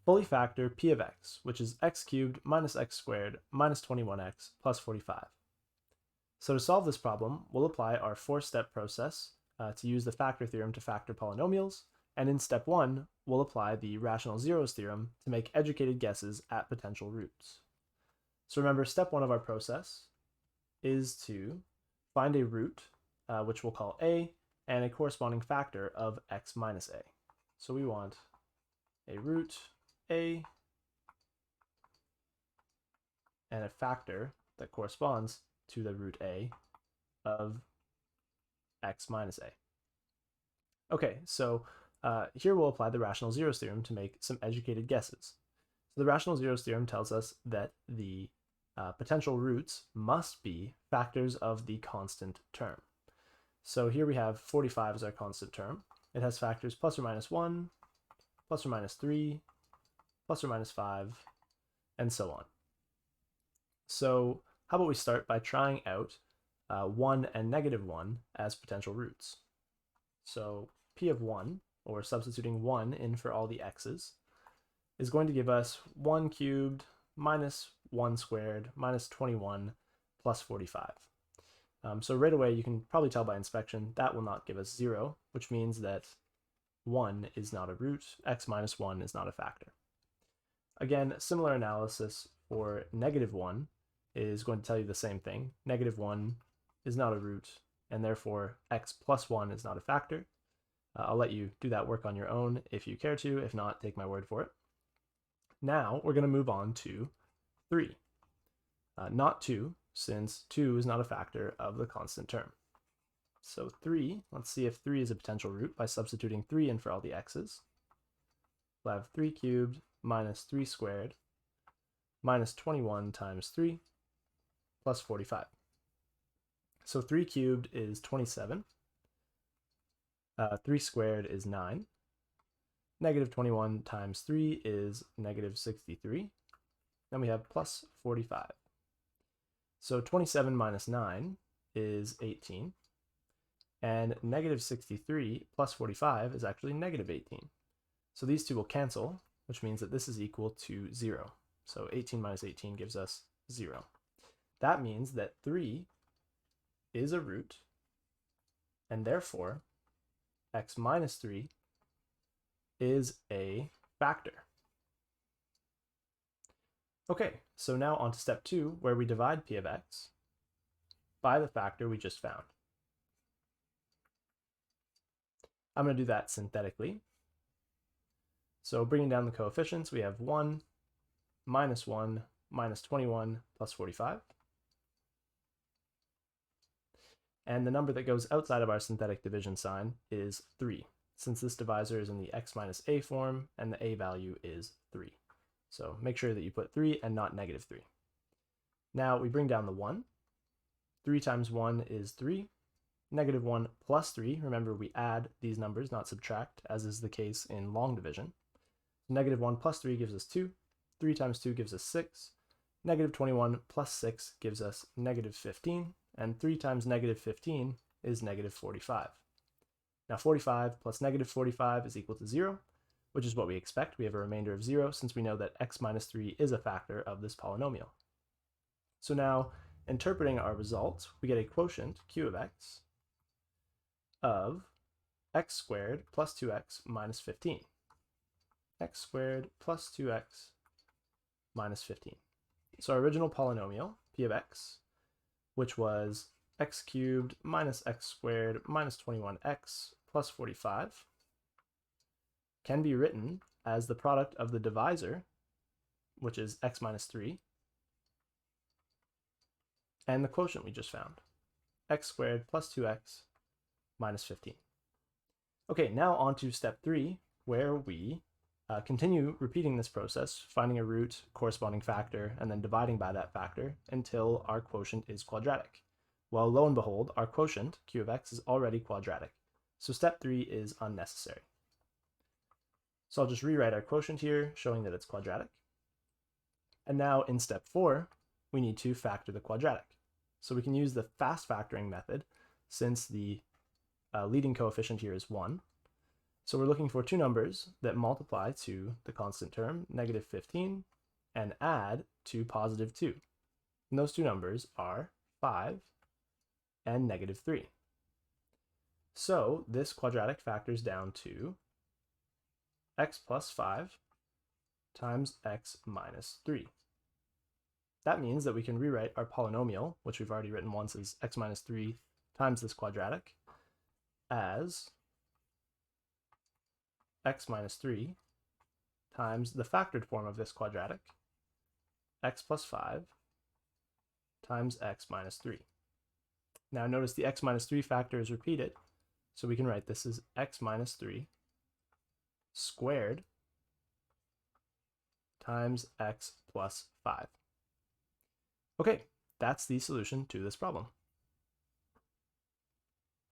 fully factor p of x, which is x cubed minus x squared minus 21x plus 45. So to solve this problem, we'll apply our four-step process to use the factor theorem to factor polynomials, and in step 1, we'll apply the rational zeros theorem to make educated guesses at potential roots. So remember, step 1 of our process is to find a root, which we'll call a, and a corresponding factor of x minus a. So we want a root a and a factor that corresponds to the root a of x minus a. Okay, so here we'll apply the rational zeros theorem to make some educated guesses. So the rational zeros theorem tells us that the potential roots must be factors of the constant term. So here we have 45 as our constant term. It has factors plus or minus 1, plus or minus 3, plus or minus 5, and so on. So how about we start by trying out 1 and negative 1 as potential roots. So p of 1, or substituting 1 in for all the x's, is going to give us 1 cubed minus 1 squared minus 21 plus 45. So right away, you can probably tell by inspection that will not give us 0, which means that 1 is not a root, x minus 1 is not a factor. Again, similar analysis for negative 1 is going to tell you the same thing. Negative 1 is not a root, and therefore x plus 1 is not a factor. I'll let you do that work on your own if you care to. If not, take my word for it. Now we're going to move on to 3. Not 2, since 2 is not a factor of the constant term. So 3, let's see if 3 is a potential root by substituting 3 in for all the x's. We'll have 3 cubed minus 3 squared minus 21 times 3 plus 45. So 3 cubed is 27. 3 squared is 9. Negative 21 times 3 is negative 63. Then we have plus 45. So 27 minus 9 is 18. And negative 63 plus 45 is actually negative 18. So these two will cancel, which means that this is equal to 0. So 18 minus 18 gives us 0. That means that 3 is a root, and therefore x minus 3 is a factor. Okay, so now on to step 2, where we divide p of x by the factor we just found. I'm going to do that synthetically. So bringing down the coefficients, we have 1 minus 21 plus 45. And the number that goes outside of our synthetic division sign is 3, since this divisor is in the x minus a form and the a value is 3. So make sure that you put 3 and not negative 3. Now we bring down the 1. 3 times 1 is 3. Negative 1 plus 3, remember we add these numbers, not subtract, as is the case in long division. Negative 1 plus 3 gives us 2. 3 times 2 gives us 6. Negative 21 plus 6 gives us negative 15. And 3 times negative 15 is negative 45. Now 45 plus negative 45 is equal to 0, which is what we expect. We have a remainder of 0 since we know that x minus 3 is a factor of this polynomial. So now, interpreting our result, we get a quotient, q of x, of x squared plus 2x minus 15. X squared plus 2x minus 15. So our original polynomial, p of x, which was x cubed minus x squared minus 21x plus 45, can be written as the product of the divisor, which is x minus 3, and the quotient we just found, x squared plus 2x minus 15. Okay, now on to step 3, where we continue repeating this process, finding a root, corresponding factor, and then dividing by that factor until our quotient is quadratic. Well, lo and behold, our quotient, q of x, is already quadratic. So step 3 is unnecessary. So I'll just rewrite our quotient here, showing that it's quadratic. And now in step 4, we need to factor the quadratic. So we can use the fast factoring method since the leading coefficient here is 1. So we're looking for two numbers that multiply to the constant term, negative 15, and add to positive 2. And those two numbers are 5 and negative 3. So this quadratic factors down to x plus 5 times x minus 3. That means that we can rewrite our polynomial, which we've already written once as x minus 3 times this quadratic, as x minus 3 times the factored form of this quadratic, x plus 5 times x minus 3. Now notice the x minus 3 factor is repeated, so we can write this as x minus 3 squared times x plus 5. Okay, that's the solution to this problem.